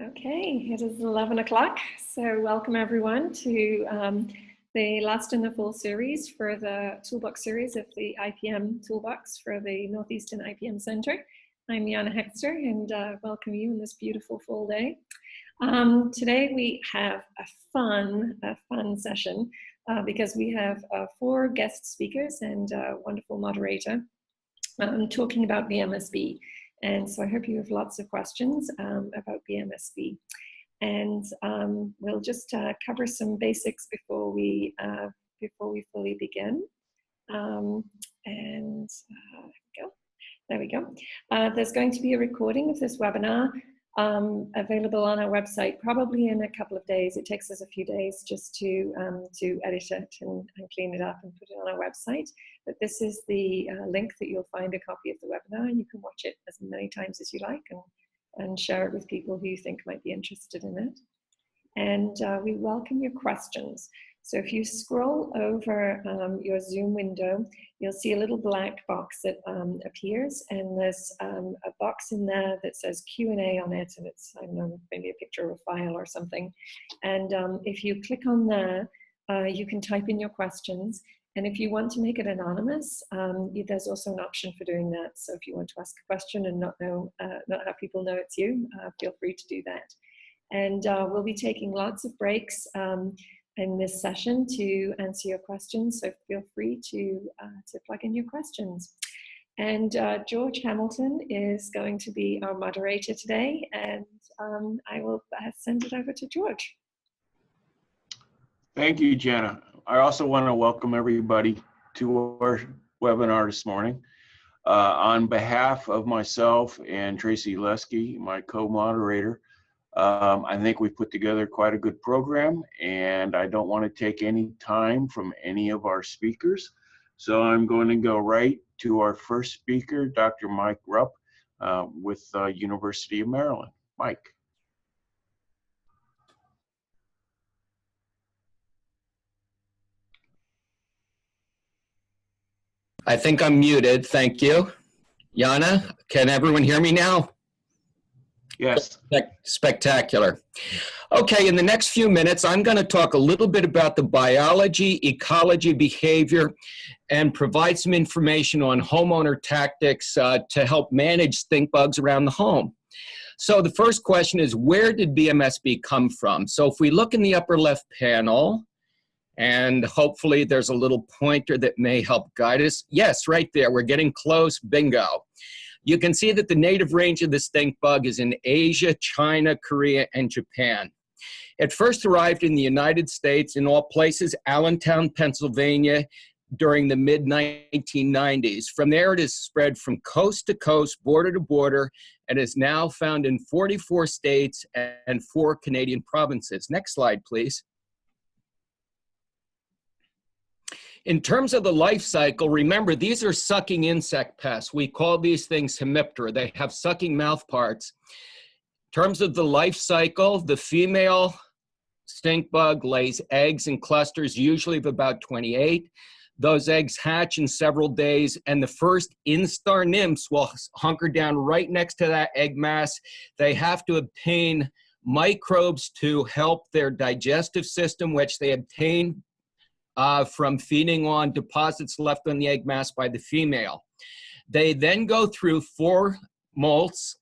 Okay, it is 11 o'clock, so welcome everyone to the last in the full series for the Toolbox series of the IPM Toolbox for the Northeastern IPM Center. I'm Jana Hexter and welcome you on this beautiful fall day. Today we have a fun session because we have 4 guest speakers and a wonderful moderator talking about BMSB. And so I hope you have lots of questions about BMSB. And we'll just cover some basics before we fully begin. There we go. There's going to be a recording of this webinar available on our website probably in a couple of days. It takes us a few days just to edit it and clean it up and put it on our website. But this is the link that you'll find a copy of the webinar, and you can watch it as many times as you like and share it with people who you think might be interested in it. And we welcome your questions. So if you scroll over your Zoom window, you'll see a little black box that appears, and there's a box in there that says Q&A on it, and it's, I don't know, maybe a picture of a file or something. And if you click on there, you can type in your questions. And if you want to make it anonymous, there's also an option for doing that. So if you want to ask a question and not have people know it's you, feel free to do that. And we'll be taking lots of breaks in this session to answer your questions, so feel free to plug in your questions. And George Hamilton is going to be our moderator today, and I will send it over to George. Thank you, Jenna. I also want to welcome everybody to our webinar this morning. On behalf of myself and Tracy Lesky, my co-moderator, I think we've put together quite a good program, and I don't want to take any time from any of our speakers. So I'm going to go right to our first speaker, Dr. Mike Rupp with University of Maryland. Mike. I think I'm muted. Thank you. Jana, can everyone hear me now? Yes. Spectacular. Okay, in the next few minutes, I'm going to talk a little bit about the biology, ecology, behavior, and provide some information on homeowner tactics to help manage stink bugs around the home. So the first question is, where did BMSB come from? So if we look in the upper left panel, and hopefully there's a little pointer that may help guide us. Yes, right there, we're getting close, bingo. You can see that the native range of the stink bug is in Asia, China, Korea, and Japan. It first arrived in the United States, in all places, Allentown, Pennsylvania, during the mid-1990s. From there, it has spread from coast to coast, border to border, and is now found in 44 states and 4 Canadian provinces. Next slide, please. In terms of the life cycle, remember, these are sucking insect pests. We call these things hemiptera. They have sucking mouth parts. In terms of the life cycle, the female stink bug lays eggs in clusters, usually of about 28. Those eggs hatch in several days, and the first instar nymphs will hunker down right next to that egg mass. They have to obtain microbes to help their digestive system, which they obtain from feeding on deposits left on the egg mass by the female. They then go through 4 molts.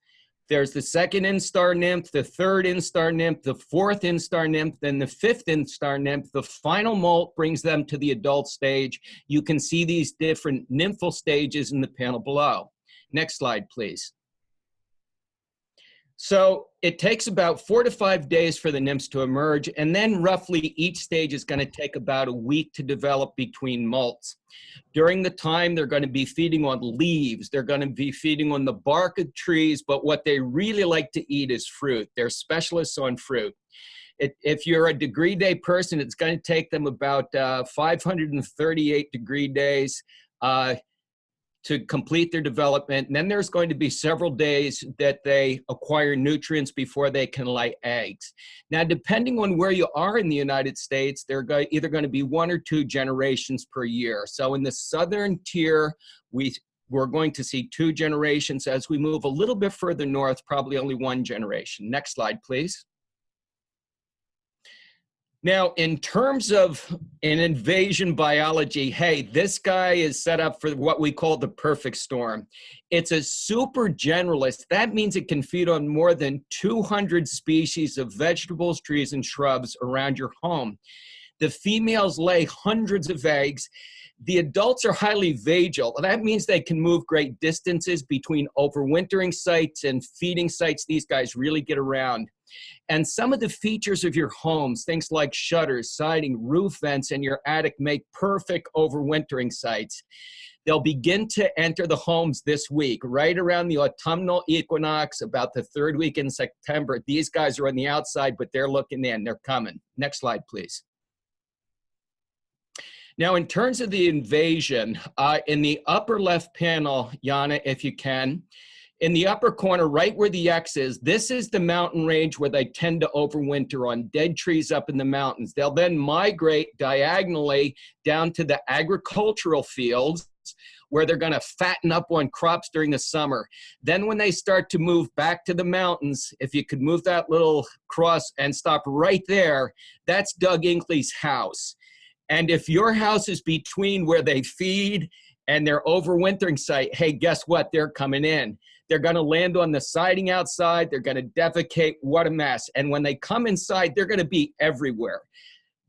There's the second instar nymph, the third instar nymph, the fourth instar nymph, then the 5th instar nymph. The final molt brings them to the adult stage. You can see these different nymphal stages in the panel below. Next slide, please. So it takes about 4 to 5 days for the nymphs to emerge, and then roughly each stage is going to take about a week to develop between molts. During the time, they're going to be feeding on leaves. They're going to be feeding on the bark of trees, but what they really like to eat is fruit. They're specialists on fruit. If you're a degree day person, it's going to take them about 538 degree days to complete their development. And then there's going to be several days that they acquire nutrients before they can lay eggs. Now, depending on where you are in the United States, they're either going to be 1 or 2 generations per year. So in the southern tier, we we're going to see 2 generations. As we move a little bit further north, probably only 1 generation. Next slide, please. Now, in terms of an invasion biology, hey, this guy is set up for what we call the perfect storm. It's a super generalist. That means it can feed on more than 200 species of vegetables, trees, and shrubs around your home. The females lay hundreds of eggs. The adults are highly vagal. That means they can move great distances between overwintering sites and feeding sites. These guys really get around. And some of the features of your homes, things like shutters, siding, roof vents, and your attic make perfect overwintering sites. They'll begin to enter the homes this week, right around the autumnal equinox, about the 3rd week in September. These guys are on the outside, but they're looking in. They're coming. Next slide, please. Now, in terms of the invasion, in the upper left panel, Yana, if you can, in the upper corner, right where the X is, this is the mountain range where they tend to overwinter on dead trees up in the mountains. They'll then migrate diagonally down to the agricultural fields where they're going to fatten up on crops during the summer. Then when they start to move back to the mountains, if you could move that little cross and stop right there, that's Doug Inkley's house. And if your house is between where they feed and their overwintering site, hey, guess what? They're coming in. They're going to land on the siding outside. They're going to defecate. What a mess. And when they come inside, they're going to be everywhere.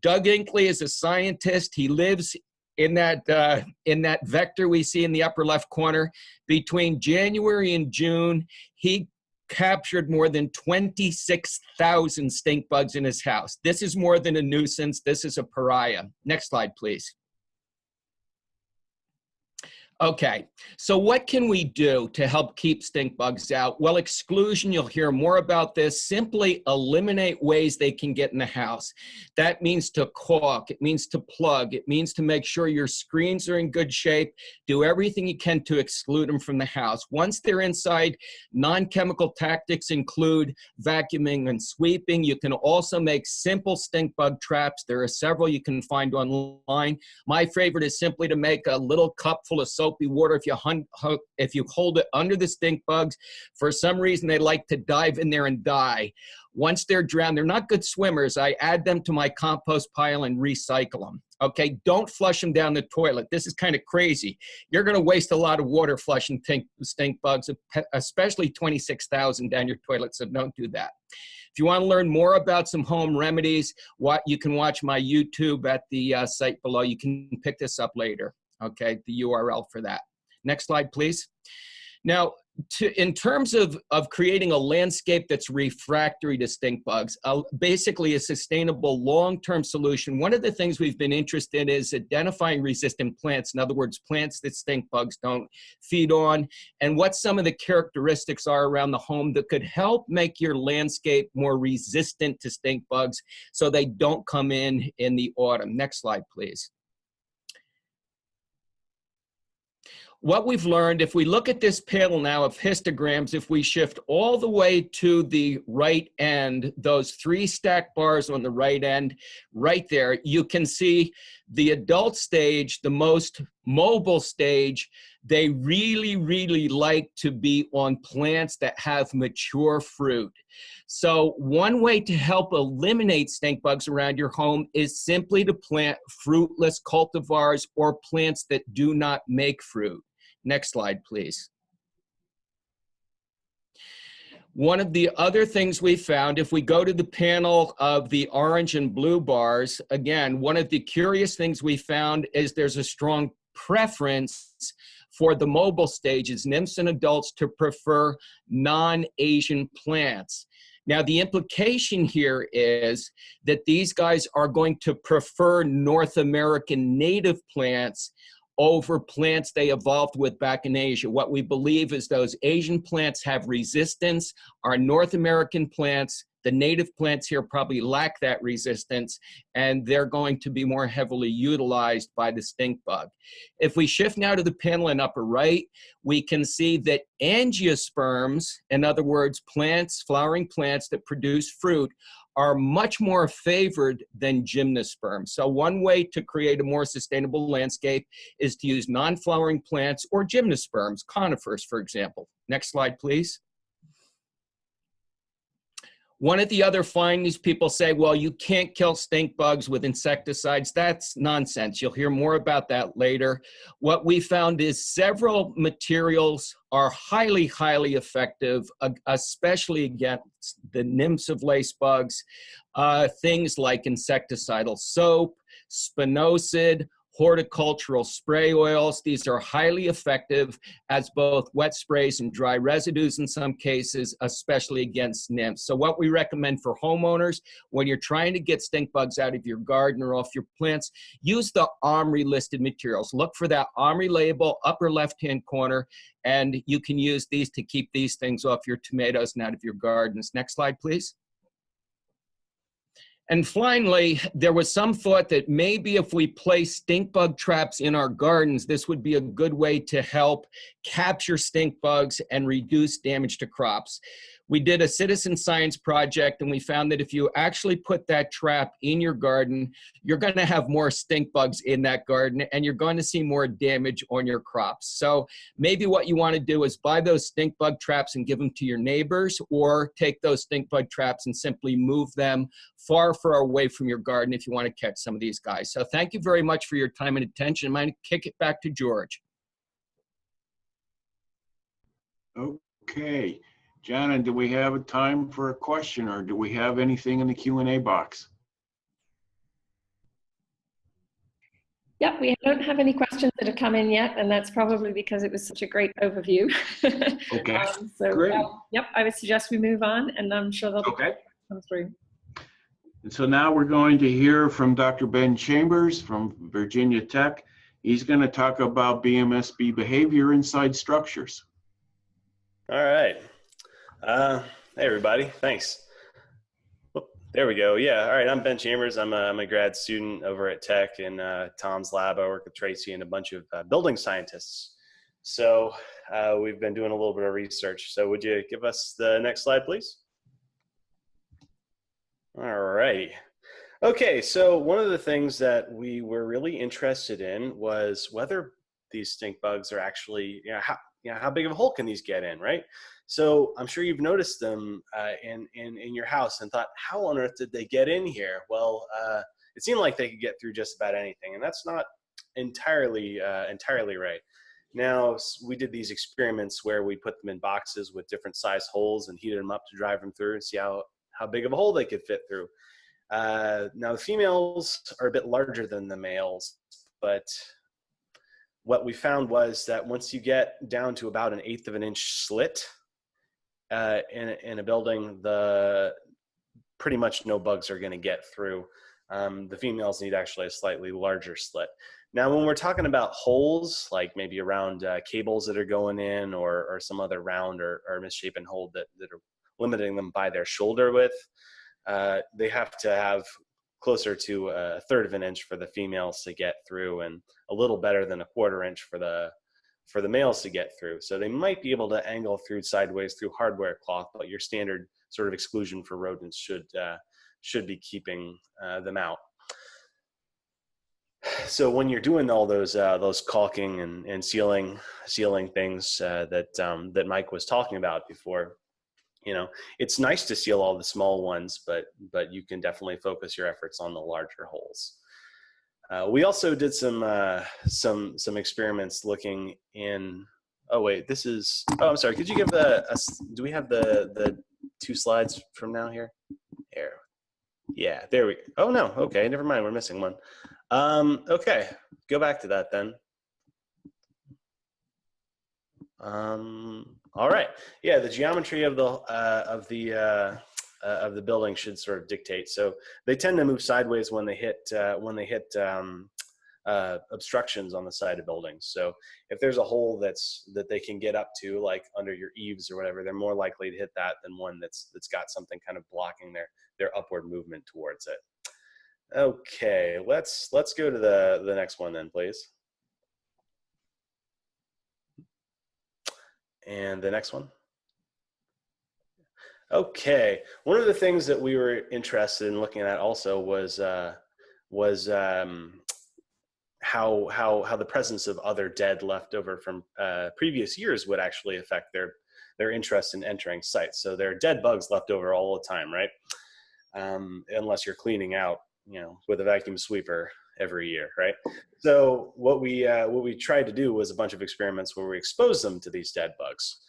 Doug Inkley is a scientist. He lives in that vector we see in the upper left corner. Between January and June, he captured more than 26,000 stink bugs in his house. This is more than a nuisance. This is a pariah. Next slide, please. Okay, so what can we do to help keep stink bugs out? Well, exclusion, you'll hear more about this. Simply eliminate ways they can get in the house. That means to caulk, it means to plug, it means to make sure your screens are in good shape. Do everything you can to exclude them from the house. Once they're inside, non-chemical tactics include vacuuming and sweeping. You can also make simple stink bug traps. There are several you can find online. My favorite is simply to make a little cup full of soapy water. If you hold it under the stink bugs, for some reason they like to dive in there and die. Once they're drowned, they're not good swimmers. I add them to my compost pile and recycle them. Okay, don't flush them down the toilet. This is kind of crazy. You're going to waste a lot of water flushing stink bugs, especially 26,000 down your toilet, so don't do that. If you want to learn more about some home remedies, you can watch my YouTube at the site below. You can pick this up later. Okay, the URL for that. Next slide, please. Now, in terms of creating a landscape that's refractory to stink bugs, basically a sustainable long-term solution, one of the things we've been interested in is identifying resistant plants. In other words, plants that stink bugs don't feed on, and what some of the characteristics are around the home that could help make your landscape more resistant to stink bugs so they don't come in the autumn. Next slide, please. What we've learned, if we look at this panel now of histograms, if we shift all the way to the right end, those 3 stacked bars on the right end, right there, you can see the adult stage, the most mobile stage. They really, really like to be on plants that have mature fruit. So one way to help eliminate stink bugs around your home is simply to plant fruitless cultivars or plants that do not make fruit. Next slide, please. One of the other things we found, if we go to the panel of the orange and blue bars, again, one of the curious things we found is there's a strong preference for the mobile stages, nymphs and adults, to prefer non-Asian plants. Now, the implication here is that these guys are going to prefer North American native plants over plants they evolved with back in Asia. What we believe is those Asian plants have resistance. Our North American plants The native plants here probably lack that resistance, and they're going to be more heavily utilized by the stink bug. If we shift now to the panel in upper right, we can see that angiosperms, in other words, plants, flowering plants that produce fruit, are much more favored than gymnosperms. So one way to create a more sustainable landscape is to use non-flowering plants or gymnosperms, conifers, for example. Next slide, please. One of the other findings, people say, well, you can't kill stink bugs with insecticides. That's nonsense. You'll hear more about that later. What we found is several materials are highly, highly effective, especially against the nymphs of lace bugs. Things like insecticidal soap, spinosad, horticultural spray oils. These are highly effective as both wet sprays and dry residues in some cases, especially against nymphs. So what we recommend for homeowners, when you're trying to get stink bugs out of your garden or off your plants, use the OMRI listed materials. Look for that OMRI label, upper left-hand corner, and you can use these to keep these things off your tomatoes and out of your gardens. Next slide, please. And finally, there was some thought that maybe if we place stink bug traps in our gardens, this would be a good way to help capture stink bugs and reduce damage to crops. We did a citizen science project, and we found that if you actually put that trap in your garden, you're going to have more stink bugs in that garden, and you're going to see more damage on your crops. So maybe what you want to do is buy those stink bug traps and give them to your neighbors, or take those stink bug traps and simply move them far, far away from your garden if you want to catch some of these guys. So thank you very much for your time and attention. I'm going to kick it back to George. Okay. Jana, do we have a time for a question, or do we have anything in the Q&A box? Yep, we don't have any questions that have come in yet, and that's probably because it was such a great overview. Okay, So, great. Yep, I would suggest we move on, and I'm sure they'll Okay. come through. And so now we're going to hear from Dr. Ben Chambers from Virginia Tech. He's going to talk about BMSB behavior inside structures. All right. Hey, everybody. Thanks. Oh, there we go. Yeah. All right. I'm Ben Chambers. I'm a grad student over at Tech in Tom's lab. I work with Tracy and a bunch of building scientists. So we've been doing a little bit of research. So would you give us the next slide, please? All right. Okay. So one of the things that we were really interested in was whether these stink bugs are actually, how big of a hole can these get in, right? So I'm sure you've noticed them in your house and thought, how on earth did they get in here? Well, it seemed like they could get through just about anything, and that's not entirely right. Now, we did these experiments where we put them in boxes with different size holes and heated them up to drive them through and see how big of a hole they could fit through. Now, the females are a bit larger than the males, but what we found was that once you get down to about 1/8 of an inch slit in a building, pretty much no bugs are going to get through. The females need actually a slightly larger slit. Now, when we're talking about holes, like maybe around cables that are going in, or some other round or misshapen hole that are limiting them by their shoulder width, they have to have closer to 1/3 of an inch for the females to get through, and a little better than 1/4 inch for the males to get through. So they might be able to angle through sideways through hardware cloth, but your standard sort of exclusion for rodents should be keeping them out. So when you're doing all those caulking and sealing things that Mike was talking about before, it's nice to seal all the small ones, but you can definitely focus your efforts on the larger holes. We also did some experiments looking in. Oh wait, this is. Oh, I'm sorry. Could you give do we have the 2 slides from now here? Here. Yeah, there we go. Oh no. Okay, never mind. We're missing one. Okay, go back to that then. All right. Yeah, the geometry of the building should sort of dictate. So they tend to move sideways when they hit obstructions on the side of buildings. So if there's a hole that they can get up to, like under your eaves or whatever, they're more likely to hit that than one that's got something kind of blocking their upward movement towards it. Okay, let's go to the next one then, please. And the next one. Okay, one of the things that we were interested in looking at also was how the presence of other dead left over from previous years would actually affect their interest in entering sites. So there are dead bugs left over all the time, right? Unless you're cleaning out, with a vacuum sweeper every year, right? So what we tried to do was a bunch of experiments where we exposed them to these dead bugs.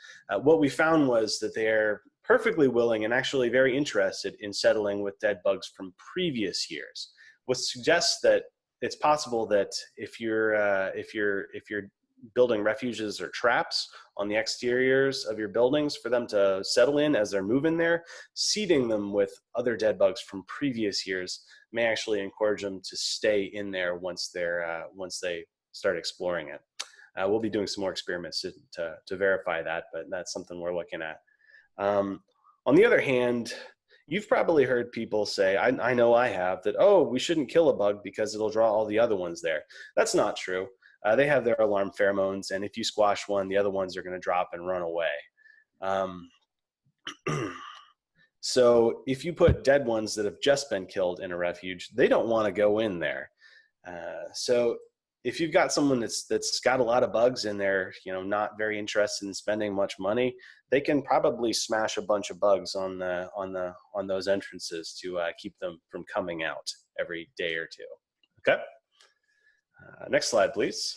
What we found was that they're perfectly willing and actually very interested in settling with dead bugs from previous years, which suggests that it's possible that if you're building refuges or traps on the exteriors of your buildings for them to settle in as they're moving there, seeding them with other dead bugs from previous years may actually encourage them to stay in there once they start exploring it. We'll be doing some more experiments to verify that, but that's something we're looking at. On the other hand, you've probably heard people say, I know I have, that, oh, we shouldn't kill a bug because it'll draw all the other ones there. That's not true. They have their alarm pheromones, and if you squash one, the other ones are going to drop and run away. So if you put dead ones that have just been killed in a refuge, they don't want to go in there. So if you've got someone that's got a lot of bugs and they're not very interested in spending much money, they can probably smash a bunch of bugs on those entrances to keep them from coming out every day or two. Okay. Next slide, please.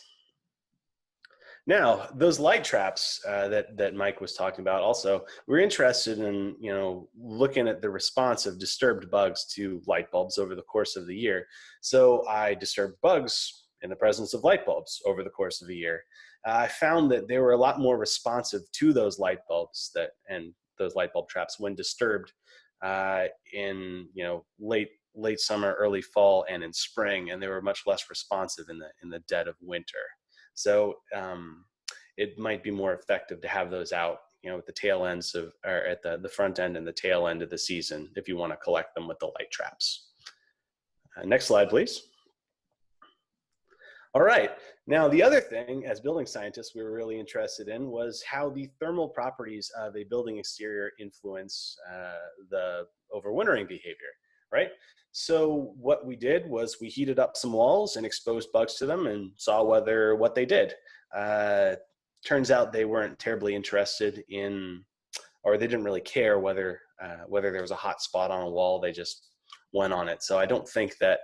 Now, those light traps that Mike was talking about, also, we're interested in looking at the response of disturbed bugs to light bulbs over the course of the year. So I disturbed bugs in the presence of light bulbs over the course of a year. I found that they were a lot more responsive to those light bulbs and those light bulb traps when disturbed in late summer, early fall, and in spring, and they were much less responsive in the dead of winter. So it might be more effective to have those out, at the tail ends or at the front end and the tail end of the season if you want to collect them with the light traps. Next slide, please. All right. Now, the other thing, as building scientists, we were really interested in was how the thermal properties of a building exterior influence the overwintering behavior, right? So what we did was we heated up some walls and exposed bugs to them and saw what they did. Turns out they weren't terribly interested in, or they didn't really care whether there was a hot spot on a wall. They just went on it. So I don't think that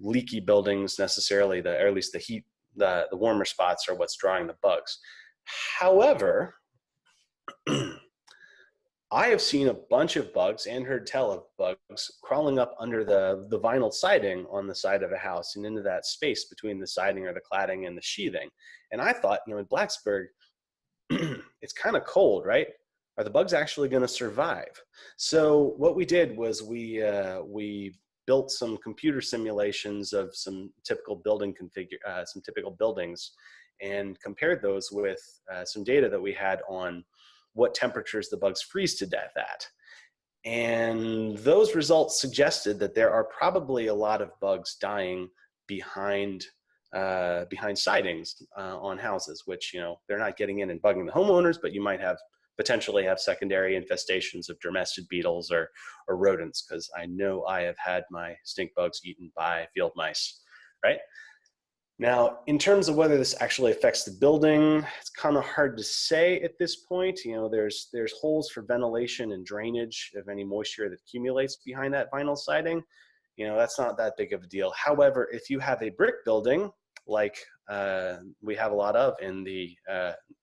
leaky buildings necessarily, or at least the heat, the warmer spots are what's drawing the bugs. However, I have seen a bunch of bugs and heard tell of bugs crawling up under the vinyl siding on the side of a house and into that space between the siding or the cladding and the sheathing. And I thought, in Blacksburg, it's kind of cold, right? Are the bugs actually going to survive? So what we did was we built some computer simulations of some typical building some typical buildings, and compared those with some data that we had on what temperatures the bugs freeze to death at. And those results suggested that there are probably a lot of bugs dying behind sidings on houses, which, they're not getting in and bugging the homeowners, but you might potentially have secondary infestations of dermestid beetles or rodents, because I know I have had my stink bugs eaten by field mice, right? Now, in terms of whether this actually affects the building, it's kind of hard to say at this point. There's holes for ventilation and drainage of any moisture that accumulates behind that vinyl siding. That's not that big of a deal. However, if you have a brick building, like we have a lot of in the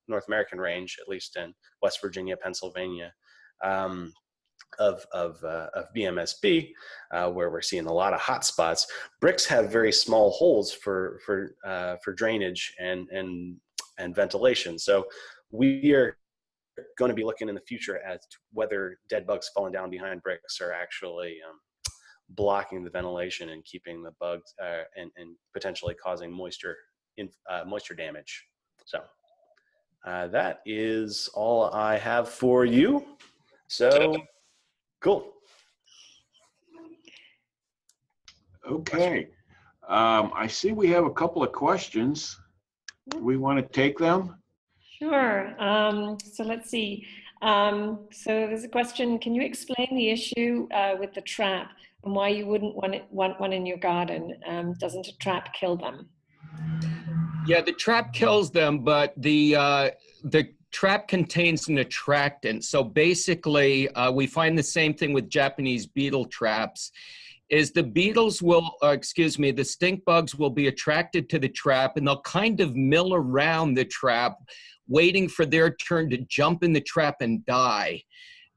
North American range, at least in West Virginia, Pennsylvania, of BMSB, where we're seeing a lot of hot spots, bricks have very small holes for drainage and ventilation. So we are going to be looking in the future at whether dead bugs falling down behind bricks are actually blocking the ventilation and keeping the bugs and potentially causing moisture damage. So that is all I have for you. So cool. Okay. I see we have a couple of questions. Do we want to take them? Sure. So let's see. So there's a question. Can you explain the issue with the trap and why you wouldn't want one in your garden? Doesn't a trap kill them? Yeah, the trap kills them, but the trap contains an attractant. So basically, we find the same thing with Japanese beetle traps. Is the beetles will, the stink bugs will be attracted to the trap, and they'll kind of mill around the trap, waiting for their turn to jump in the trap and die.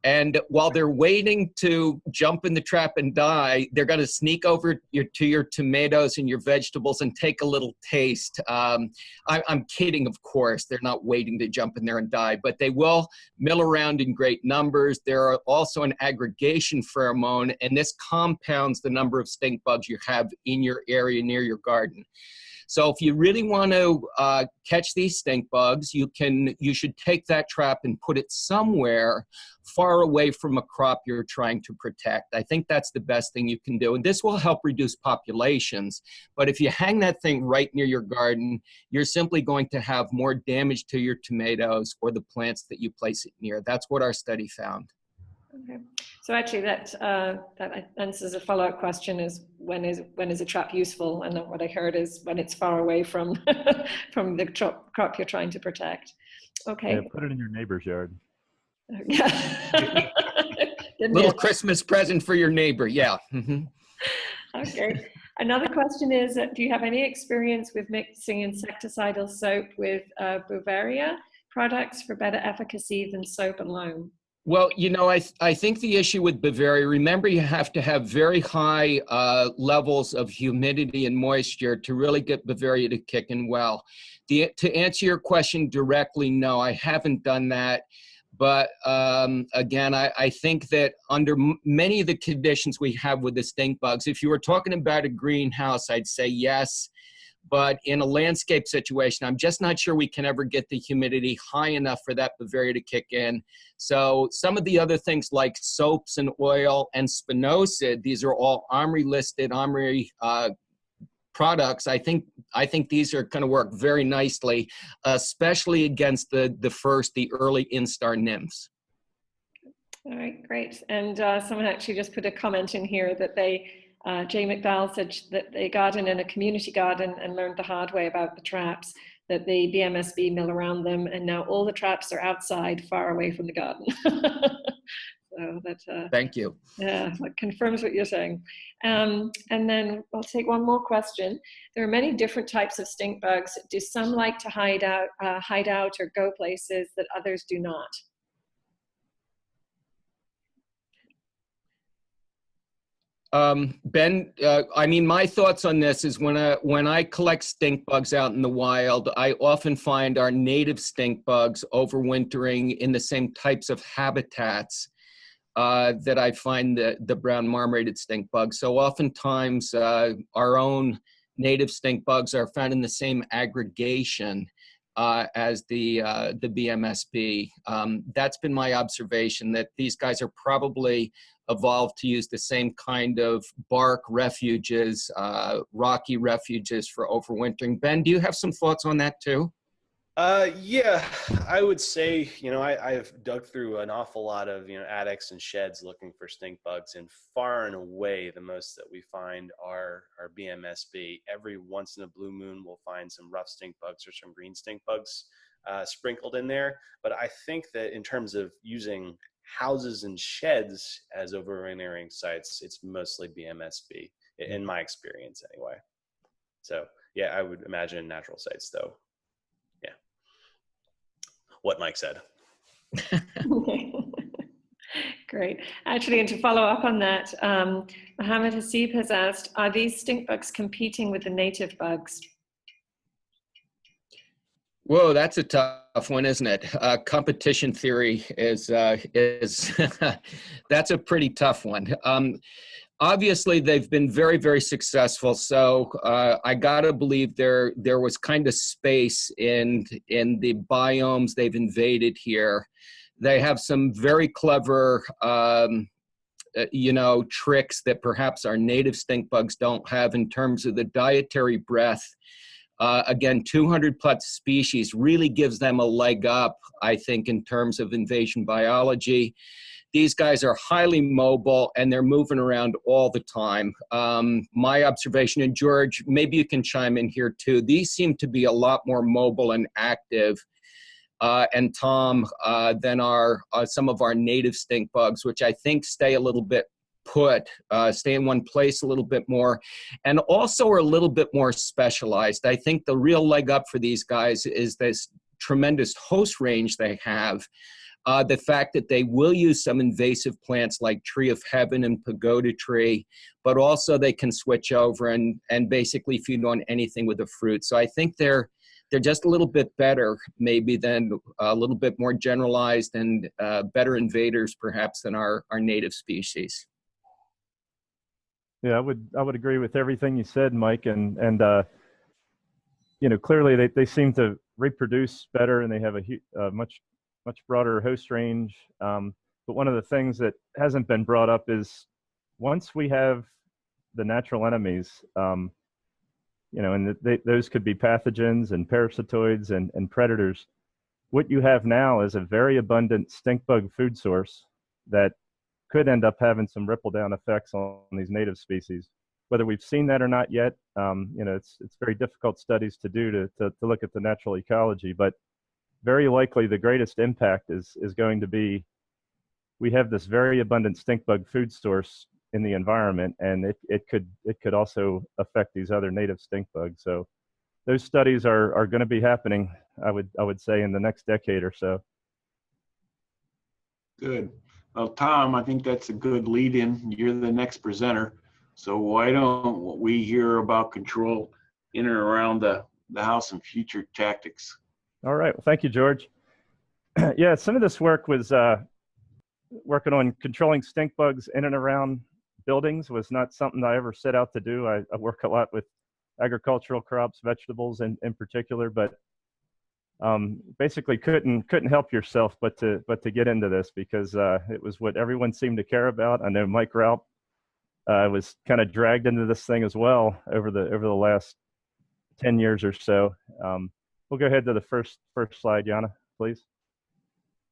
And while they're waiting to jump in the trap and die, they're going to sneak over to your tomatoes and your vegetables and take a little taste. I'm kidding, of course. They're not waiting to jump in there and die, but they will mill around in great numbers. There are also an aggregation pheromone, and this compounds the number of stink bugs you have in your area near your garden. So if you really want to catch these stink bugs, you should take that trap and put it somewhere far away from a crop you're trying to protect. I think that's the best thing you can do. And this will help reduce populations. But if you hang that thing right near your garden, you're simply going to have more damage to your tomatoes or the plants that you place it near. That's what our study found. Okay. So actually that answers a follow-up question, is when is a trap useful? And what I heard is when it's far away from from the crop you're trying to protect. Okay. Yeah, put it in your neighbor's yard. Yeah. Little Christmas present for your neighbor, yeah. Okay. Another question is, do you have any experience with mixing insecticidal soap with Bavaria products for better efficacy than soap alone? Well, you know, I think the issue with Bavaria, remember you have to have very high levels of humidity and moisture to really get Bavaria to kick in well. To answer your question directly, no, I haven't done that. But again, I think that under many of the conditions we have with the stink bugs, if you were talking about a greenhouse, I'd say yes. But in a landscape situation, I'm just not sure we can ever get the humidity high enough for that Bavaria to kick in. So some of the other things like soaps and oil and spinosad, these are all OMRI listed, OMRI products. I think these are going to work very nicely, especially against the early instar nymphs. All right, great. And someone actually just put a comment in here that Jay McDowell said that they garden in a community garden and learned the hard way about the traps, that the BMSB mill around them, and now all the traps are outside, far away from the garden. So that, thank you. Yeah, that confirms what you're saying. And then I'll take one more question. There are many different types of stink bugs. Do some like to hide out or go places that others do not? Ben, I mean, my thoughts on this is when I collect stink bugs out in the wild, I often find our native stink bugs overwintering in the same types of habitats that I find the brown marmorated stink bugs. So oftentimes our own native stink bugs are found in the same aggregation as the BMSB. That's been my observation, that these guys are probably evolved to use the same kind of bark refuges, rocky refuges for overwintering. Ben, do you have some thoughts on that too? Yeah, I would say, I've dug through an awful lot of, attics and sheds looking for stink bugs, and far and away the most that we find are BMSB. Every once in a blue moon, we'll find some rough stink bugs or some green stink bugs sprinkled in there. But I think that in terms of using houses and sheds as overwintering sites, it's mostly BMSB in my experience anyway. So yeah, I would imagine natural sites though. Yeah. What Mike said. Great. Actually, and to follow up on that, Mohammed Hasib has asked, are these stink bugs competing with the native bugs? Whoa, that's a tough one, isn't it? Competition theory is that's a pretty tough one. Obviously, they've been very, very successful. So I gotta believe there was kind of space in the biomes they've invaded here. They have some very clever, tricks that perhaps our native stink bugs don't have in terms of the dietary breath. Again, 200 plus species really gives them a leg up, I think, in terms of invasion biology. These guys are highly mobile and they're moving around all the time. My observation, and George, maybe you can chime in here too, these seem to be a lot more mobile and active, and Tom, than some of our native stink bugs, which I think stay a little bit put, stay in one place a little bit more, and also are a little bit more specialized. I think the real leg up for these guys is this tremendous host range they have. The fact that they will use some invasive plants like tree of heaven and pagoda tree, but also they can switch over and basically feed on anything with a fruit. So I think they're just a little bit better, maybe, than a little bit more generalized and better invaders perhaps than our native species. Yeah, I would agree with everything you said, Mike, and clearly they seem to reproduce better and they have a much broader host range. But one of the things that hasn't been brought up is once we have the natural enemies, and those could be pathogens and parasitoids and predators. What you have now is a very abundant stink bug food source that could end up having some ripple down effects on these native species. Whether we've seen that or not yet, it's very difficult studies to do to look at the natural ecology, but very likely the greatest impact is going to be, we have this very abundant stink bug food source in the environment, and it could also affect these other native stink bugs. So those studies are going to be happening, I would say, in the next decade or so. Good. Well, Tom, I think that's a good lead in. You're the next presenter. So why don't we hear about control in and around the house and future tactics? All right. Well, thank you, George. Yeah, some of this work was working on controlling stink bugs in and around buildings was not something I ever set out to do. I work a lot with agricultural crops, vegetables in particular, but basically couldn't help yourself but to get into this because it was what everyone seemed to care about. I know Mike Raup was kind of dragged into this thing as well over the last 10 years or so. We'll go ahead to the first slide, Yana, please.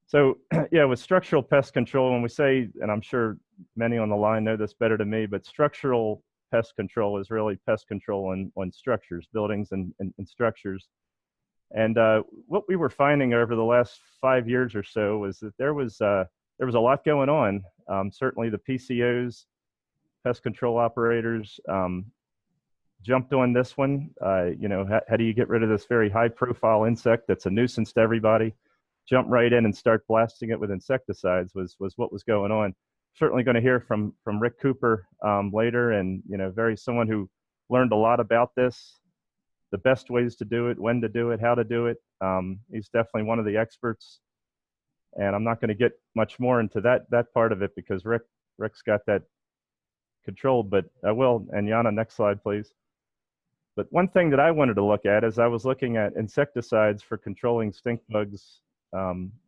So yeah, with structural pest control, when we say, and I'm sure many on the line know this better than me, but structural pest control is really pest control on structures, buildings and structures. And what we were finding over the last 5 years or so was that there was a lot going on. Certainly the PCOs, pest control operators, jumped on this one. How do you get rid of this very high profile insect that's a nuisance to everybody? Jump right in and start blasting it with insecticides was what was going on. Certainly going to hear from Rick Cooper later, and someone who learned a lot about this, the best ways to do it, when to do it, how to do it. He's definitely one of the experts, and I'm not going to get much more into that part of it because Rick's got that controlled, but I will. And Yana, next slide, please. But one thing that I wanted to look at is I was looking at insecticides for controlling stink bugs,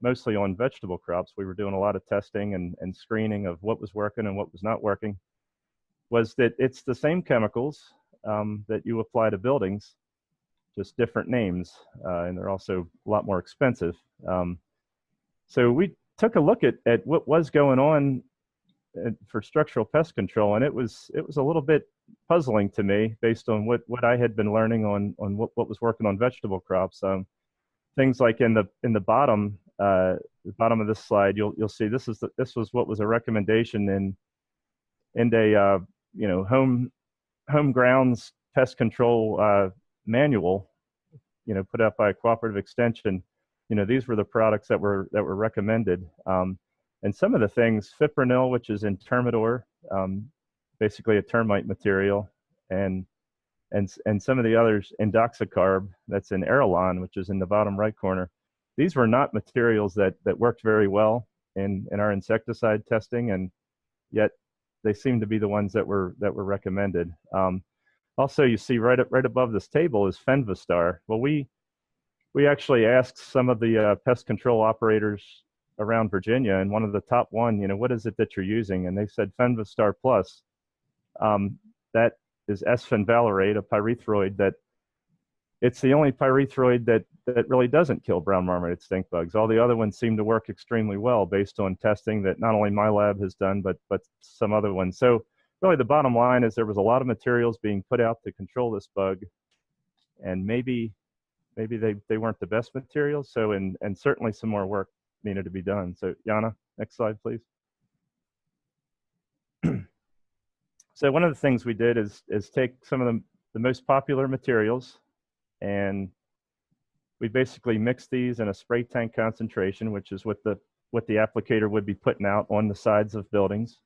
mostly on vegetable crops. We were doing a lot of testing and screening of what was working and what was not working. Was that it's the same chemicals that you apply to buildings, just different names, and they're also a lot more expensive. So we took a look at what was going on for structural pest control, and it was a little bit puzzling to me based on what I had been learning on what was working on vegetable crops. Things like in the bottom of this slide, you'll see this was what was a recommendation in a home grounds pest control manual, put out by a cooperative extension. These were the products that were recommended. And some of the things, fipronil, which is in Termidor, basically a termite material, and some of the others, indoxacarb, that's in Aerolon, which is in the bottom right corner. These were not materials that worked very well in our insecticide testing, and yet they seem to be the ones that were recommended. Also, you see right above this table is Fenvistar. Well, we actually asked some of the pest control operators around Virginia, and one of the top one, what is it that you're using? And they said Fenvistar Plus. That is S-fenvalerate, a pyrethroid that it's the only pyrethroid that really doesn't kill brown marmorated stink bugs. All the other ones seem to work extremely well based on testing that not only my lab has done, but some other ones. So really the bottom line is there was a lot of materials being put out to control this bug, and maybe they weren't the best materials. So and certainly some more work needed to be done. So Jana, next slide, please. So one of the things we did is take some of the most popular materials, and we basically mixed these in a spray tank concentration, which is what the applicator would be putting out on the sides of buildings.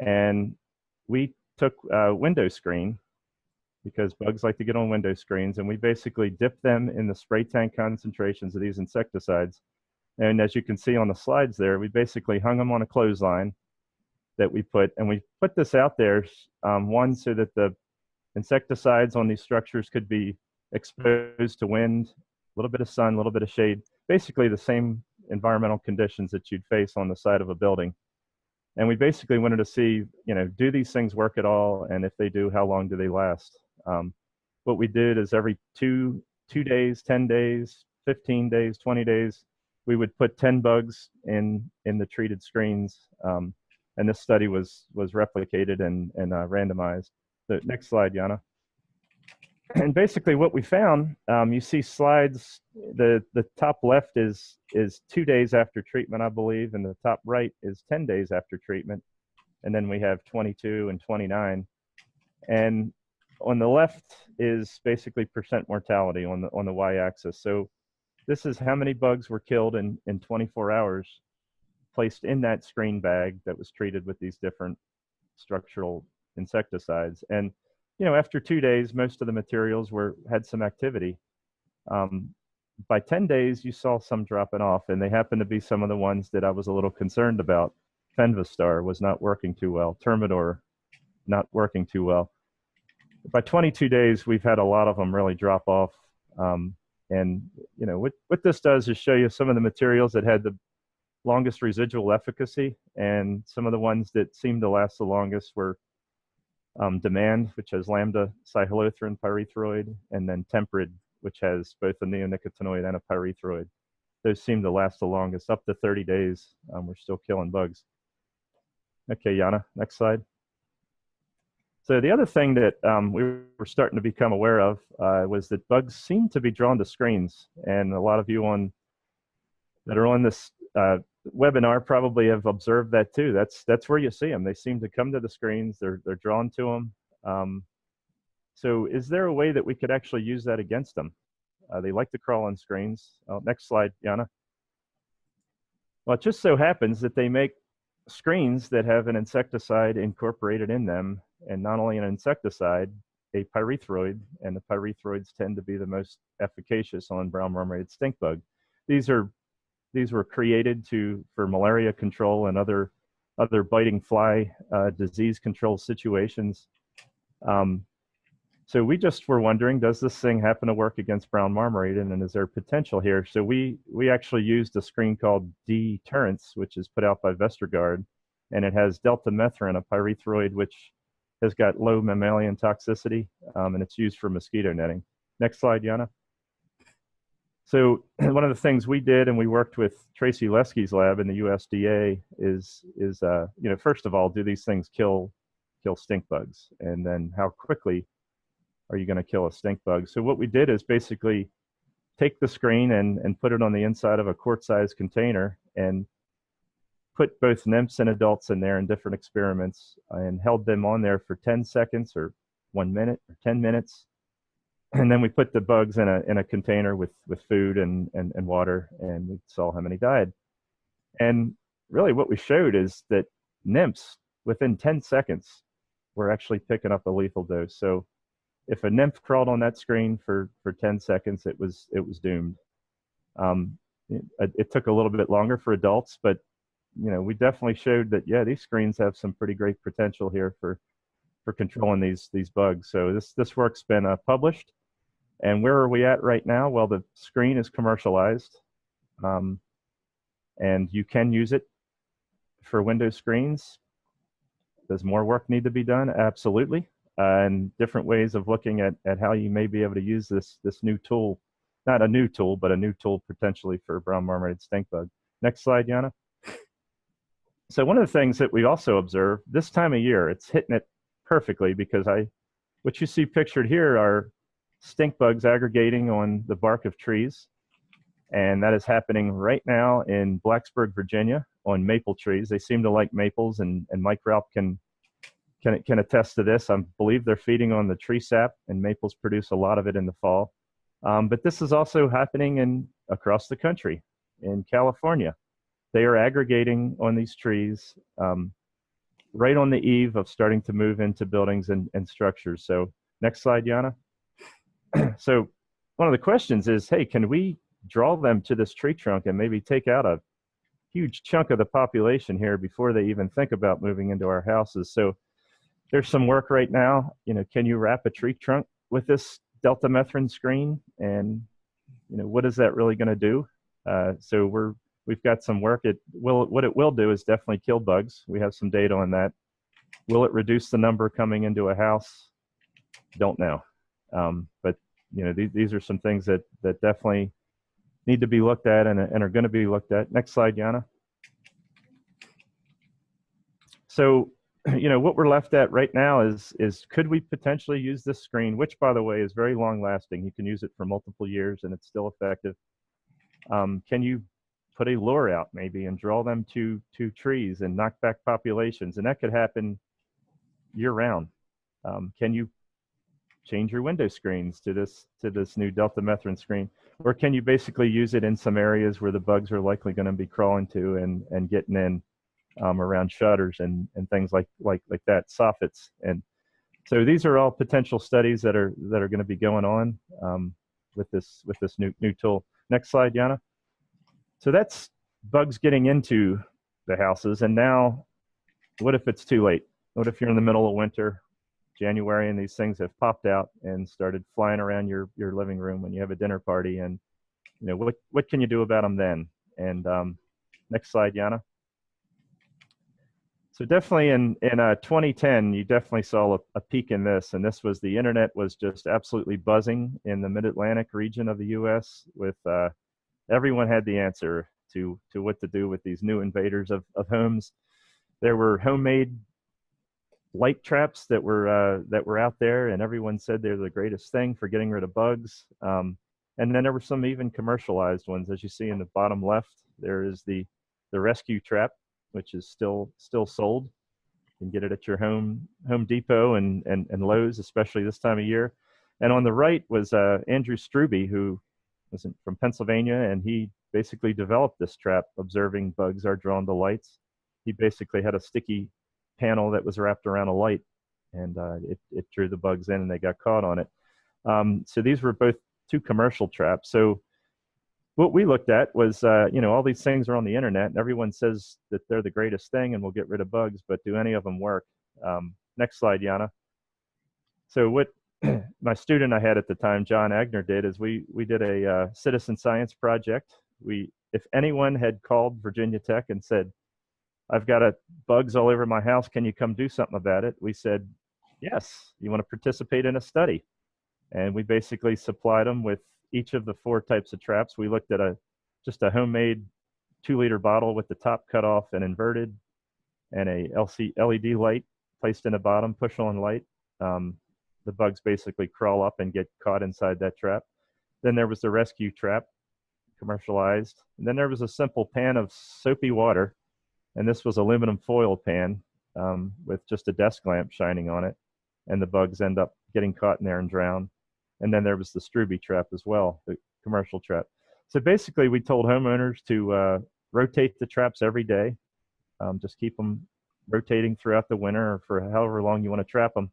And we took a window screen, because bugs like to get on window screens, and we basically dipped them in the spray tank concentrations of these insecticides. And as you can see on the slides there, we basically hung them on a clothesline that we put this out there, one, so that the insecticides on these structures could be exposed to wind, a little bit of sun, a little bit of shade, basically the same environmental conditions that you'd face on the side of a building. And we basically wanted to see, do these things work at all? And if they do, how long do they last? What we did is every two days, 10 days, 15 days, 20 days, we would put 10 bugs in the treated screens. And this study was replicated and randomized. The next slide, Jana. And basically what we found, you see slides, the top left is 2 days after treatment, I believe, and the top right is 10 days after treatment. And then we have 22 and 29. And on the left is basically percent mortality on the y-axis. So this is how many bugs were killed in 24 hours placed in that screen bag that was treated with these different structural insecticides. And after 2 days, most of the materials had some activity. By 10 days, you saw some dropping off, and they happened to be some of the ones that I was a little concerned about. Fenvistar was not working too well. Termidor, not working too well. By 22 days, we've had a lot of them really drop off. And what this does is show you some of the materials that had the longest residual efficacy, and some of the ones that seemed to last the longest were Demand, which has lambda cyhalothrin pyrethroid, and then Tempered, which has both a neonicotinoid and a pyrethroid. Those seem to last the longest, up to 30 days. We're still killing bugs. Okay, Jana, next slide. So the other thing that we were starting to become aware of was that bugs seem to be drawn to screens, and a lot of you that are on this webinar probably have observed that too. That's where you see them. They seem to come to the screens. They're drawn to them. So is there a way that we could actually use that against them? They like to crawl on screens. Oh, next slide, Jana. Well, it just so happens that they make screens that have an insecticide incorporated in them, and not only an insecticide, a pyrethroid, and the pyrethroids tend to be the most efficacious on brown marmorated stink bug. These were created for malaria control and other biting fly disease control situations. So we just were wondering, does this thing happen to work against brown marmorated, and is there potential here? So we actually used a screen called Deterrence, which is put out by Vestergaard, and it has deltamethrin, a pyrethroid which has got low mammalian toxicity, and it's used for mosquito netting. Next slide, Jana. So one of the things we did, and we worked with Tracy Lesky's lab in the USDA, is first of all, do these things kill stink bugs? And then how quickly are you going to kill a stink bug? So what we did is basically take the screen and put it on the inside of a quart-sized container and put both nymphs and adults in there in different experiments, and held them on there for 10 seconds or 1 minute or 10 minutes. And then we put the bugs in a container with food and water, and we saw how many died. And really what we showed is that nymphs, within 10 seconds, were actually picking up a lethal dose. So if a nymph crawled on that screen for 10 seconds, it was doomed. It took a little bit longer for adults, but we definitely showed that, yeah, these screens have some pretty great potential here for controlling these bugs. So this work's been published. And where are we at right now? Well, the screen is commercialized, and you can use it for Windows screens. Does more work need to be done? Absolutely. And different ways of looking at how you may be able to use this new tool. Not a new tool, but a new tool potentially for brown marmorated stink bug. Next slide, Yana. So one of the things that we also observe this time of year, it's hitting it perfectly, because what you see pictured here are stink bugs aggregating on the bark of trees. And that is happening right now in Blacksburg, Virginia, on maple trees. They seem to like maples, and Mike Raup can attest to this. I believe they're feeding on the tree sap, and maples produce a lot of it in the fall. But this is also happening across the country. In California, they are aggregating on these trees right on the eve of starting to move into buildings and structures. So next slide, Yana. So one of the questions is, hey, can we draw them to this tree trunk and maybe take out a huge chunk of the population here before they even think about moving into our houses? So there's some work right now. Can you wrap a tree trunk with this deltamethrin screen? And what is that really going to do? So we've got some work. What it will do is definitely kill bugs. We have some data on that. Will it reduce the number coming into a house? Don't know. But these are some things that definitely need to be looked at and are going to be looked at. Next slide, Yana. So, what we're left at right now is could we potentially use this screen, which, by the way, is very long lasting. You can use it for multiple years and it's still effective. Can you put a lure out maybe and draw them to trees and knock back populations? And that could happen year round. Can you change your window screens to this new deltamethrin screen? Or can you basically use it in some areas where the bugs are likely going to be crawling to and getting in around shutters and things like that, soffits? And so these are all potential studies that are going to be going on with this new tool. Next slide, Yana. So that's bugs getting into the houses. And now, what if it's too late? What if you're in the middle of winter, January, and these things have popped out and started flying around your living room when you have a dinner party? And what can you do about them then? And next slide, Yana. So definitely in 2010, you definitely saw a peak in this, and this was the internet was just absolutely buzzing in the Mid-Atlantic region of the U.S. with everyone had the answer to what to do with these new invaders of homes. There were homemade light traps that were out there, and everyone said they're the greatest thing for getting rid of bugs. And then there were some even commercialized ones, as you see in the bottom left. There is the rescue trap, which is still sold. You can get it at your Home Depot and Lowe's, especially this time of year. And on the right was Andrew Struby, who was from Pennsylvania, and he basically developed this trap, observing bugs are drawn to lights. He basically had a sticky panel that was wrapped around a light, and it drew the bugs in and they got caught on it. So these were both two commercial traps. So what we looked at was, all these things are on the internet and everyone says that they're the greatest thing and will get rid of bugs, but do any of them work? Next slide, Yana. So what my student I had at the time, John Agner, did is we did a citizen science project. If anyone had called Virginia Tech and said, I've got bugs all over my house, can you come do something about it? We said, yes, you want to participate in a study? And we basically supplied them with each of the 4 types of traps. We looked at just a homemade 2-liter bottle with the top cut off and inverted, and a LED light placed in the bottom, push-on light. The bugs basically crawl up and get caught inside that trap. Then there was the rescue trap, commercialized. And then there was a simple pan of soapy water, and this was aluminum foil pan with just a desk lamp shining on it, and the bugs end up getting caught in there and drowned. And then there was the Struby trap as well, the commercial trap. So basically, we told homeowners to rotate the traps every day, just keep them rotating throughout the winter or for however long you want to trap them,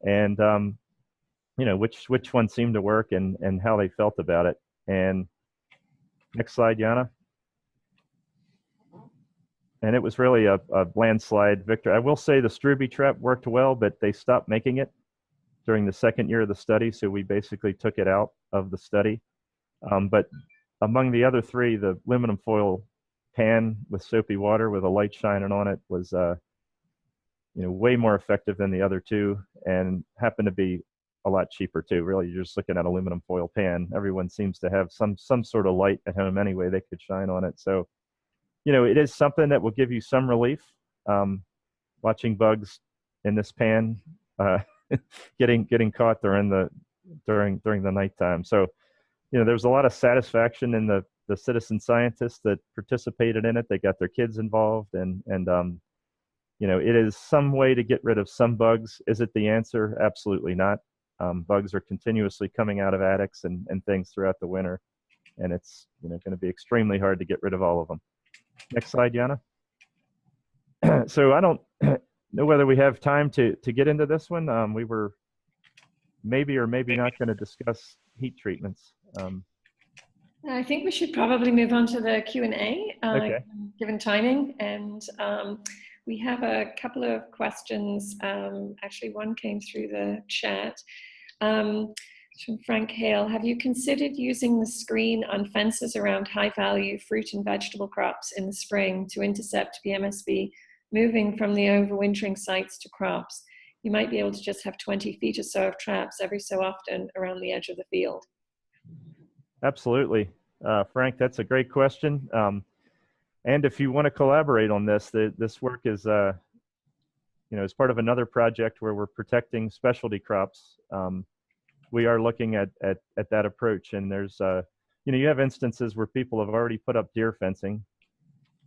and which one seemed to work and how they felt about it. And next slide, Yana. and it was really a landslide victory. I will say the Struby trap worked well, but they stopped making it during the second year of the study, so we basically took it out of the study. But among the other three, the aluminum foil pan with soapy water with a light shining on it was way more effective than the other two, and happened to be a lot cheaper too. Really, you're just looking at aluminum foil pan. Everyone seems to have some sort of light at home anyway they could shine on it. So, it is something that will give you some relief. Watching bugs in this pan getting caught during the nighttime. So, there's a lot of satisfaction in the citizen scientists that participated in it. They got their kids involved, and it is some way to get rid of some bugs. Is it the answer? Absolutely not. Bugs are continuously coming out of attics and things throughout the winter, and it's going to be extremely hard to get rid of all of them. Next slide, Yana. So I don't know whether we have time to get into this one. We were maybe or maybe not going to discuss heat treatments. I think we should probably move on to the Q&A, Okay. given timing. And we have a couple of questions. Actually, one came through the chat. From Frank Hale. Have you considered using the screen on fences around high-value fruit and vegetable crops in the spring to intercept BMSB moving from the overwintering sites to crops? You might be able to just have 20 feet or so of traps every so often around the edge of the field. Absolutely. Frank, that's a great question. And if you want to collaborate on this, this work is, as part of another project where we're protecting specialty crops. We are looking at that approach, and there's, you have instances where people have already put up deer fencing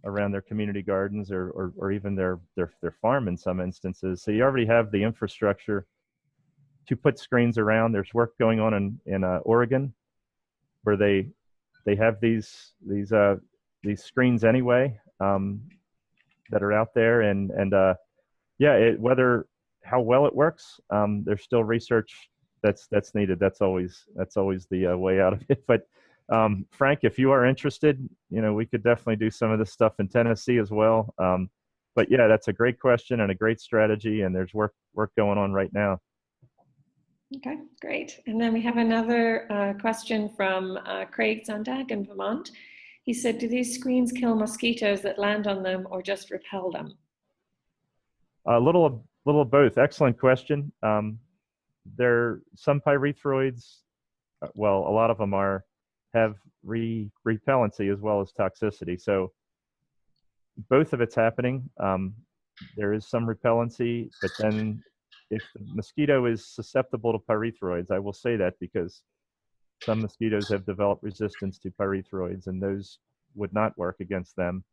around their community gardens or even their farm in some instances. So you already have the infrastructure to put screens around. There's work going on in Oregon where they have these screens anyway that are out there, and whether how well it works, there's still research that's needed. That's always the way out of it. But Frank, if you are interested, we could definitely do some of this stuff in Tennessee as well. But yeah, that's a great question and a great strategy, and there's work going on right now. Okay, great. And then we have another question from Craig Zandag in Vermont. He said, do these screens kill mosquitoes that land on them or just repel them? A little of both. Excellent question. Some pyrethroids, well, a lot of them have repellency as well as toxicity. So both of it's happening. There is some repellency, but then if the mosquito is susceptible to pyrethroids, I will say that because some mosquitoes have developed resistance to pyrethroids, and those would not work against them.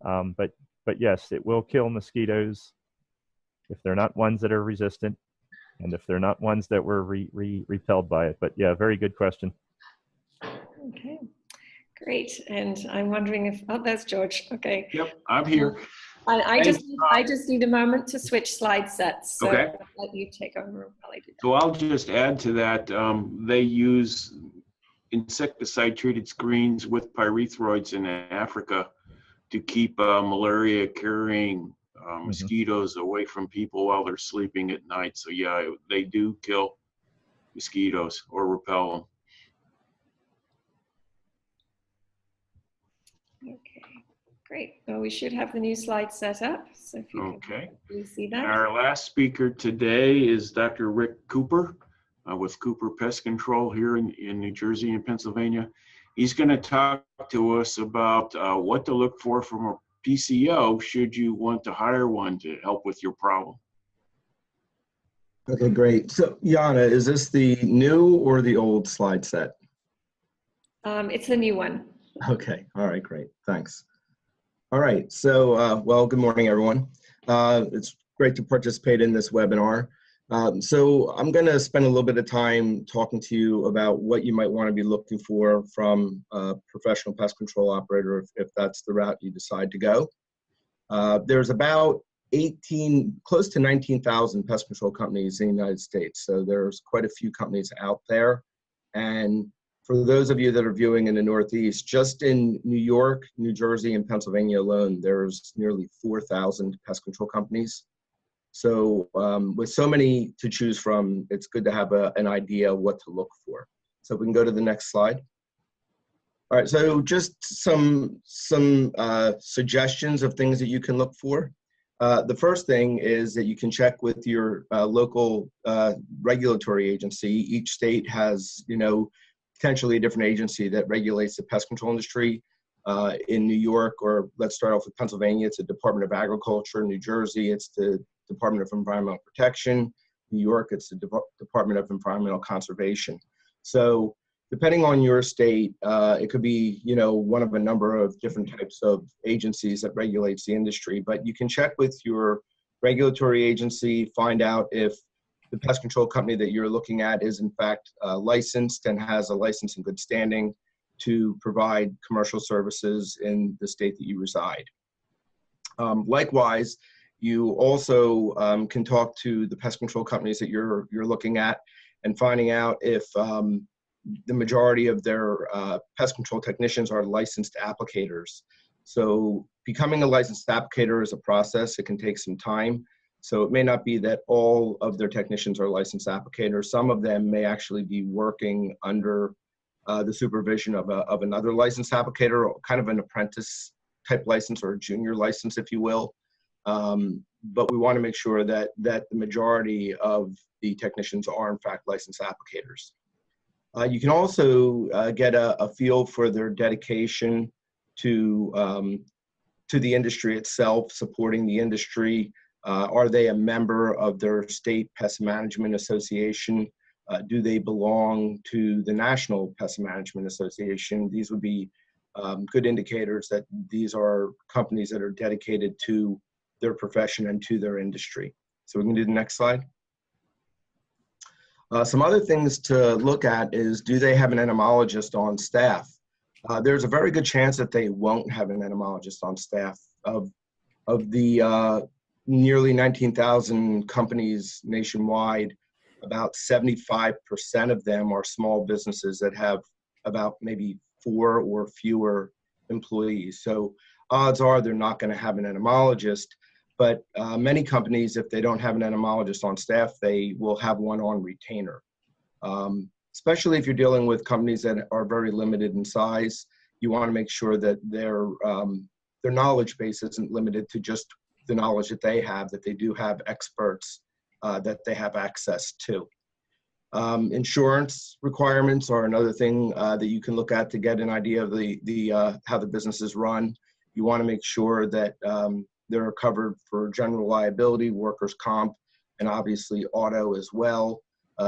But yes, it will kill mosquitoes if they're not ones that are resistant, and if they're not ones that were repelled by it. But yeah, very good question. Okay, great. And I'm wondering if, oh, there's George. Okay. Yep, I'm here. I just need a moment to switch slide sets. So okay. I'll let you take over while I do that. So I'll just add to that. They use insecticide treated screens with pyrethroids in Africa to keep malaria carrying mosquitoes away from people while they're sleeping at night. So yeah, they do kill mosquitoes or repel them. Okay, great. Well, we should have the new slide set up. So if you can see that. Our last speaker today is Dr. Rick Cooper with Cooper Pest Control here in New Jersey and Pennsylvania. He's going to talk to us about what to look for from a PCO should you want to hire one to help with your problem. Okay, great. So Yana, is this the new or the old slide set? It's the new one. Okay, all right, great, thanks. All right, so well, good morning, everyone. It's great to participate in this webinar. So I'm gonna spend a little bit of time talking to you about what you might wanna be looking for from a professional pest control operator if that's the route you decide to go. There's about close to 19,000 pest control companies in the United States. So there's quite a few companies out there. And for those of you that are viewing in the Northeast, just in New York, New Jersey, and Pennsylvania alone, there's nearly 4,000 pest control companies. So with so many to choose from, it's good to have an idea of what to look for. So we can go to the next slide. All right, so just some suggestions of things that you can look for. The first thing is that you can check with your local regulatory agency. Each state has, potentially a different agency that regulates the pest control industry. In New York, or let's start off with Pennsylvania, it's the Department of Agriculture. New Jersey, it's the Department of Environmental Protection. New York, it's the Department of Environmental Conservation. So depending on your state, it could be, one of a number of different types of agencies that regulates the industry, but you can check with your regulatory agency, find out if the pest control company that you're looking at is in fact licensed and has a license in good standing to provide commercial services in the state that you reside. Likewise, you also can talk to the pest control companies that you're looking at and finding out if the majority of their pest control technicians are licensed applicators. So becoming a licensed applicator is a process. It can take some time. So it may not be that all of their technicians are licensed applicators. Some of them may actually be working under the supervision of another licensed applicator, or kind of an apprentice type license or a junior license, if you will. But we want to make sure that the majority of the technicians are in fact licensed applicators. You can also get a feel for their dedication to the industry itself, supporting the industry. Are they a member of their state pest management association? Do they belong to the National Pest Management Association? These would be good indicators that these are companies that are dedicated to their profession and to their industry. So we can do the next slide. Some other things to look at is, do they have an entomologist on staff? There's a very good chance that they won't have an entomologist on staff. Of the nearly 19,000 companies nationwide, about 75% of them are small businesses that have about maybe 4 or fewer employees. So odds are they're not going to have an entomologist. But many companies, if they don't have an entomologist on staff, they will have one on retainer. Especially if you're dealing with companies that are very limited in size, you want to make sure that their knowledge base isn't limited to just the knowledge that they have, that they do have experts that they have access to. Insurance requirements are another thing that you can look at to get an idea of how the business is run. You want to make sure that they're covered for general liability, workers' comp, and obviously auto as well.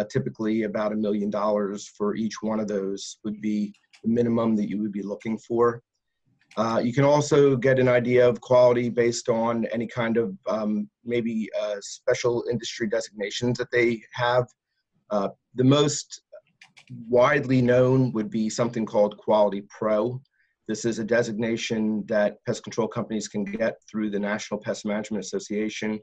Typically about $1 million for each one of those would be the minimum that you would be looking for. You can also get an idea of quality based on any kind of maybe special industry designations that they have. The most widely known would be something called Quality Pro. This is a designation that pest control companies can get through the National Pest Management Association,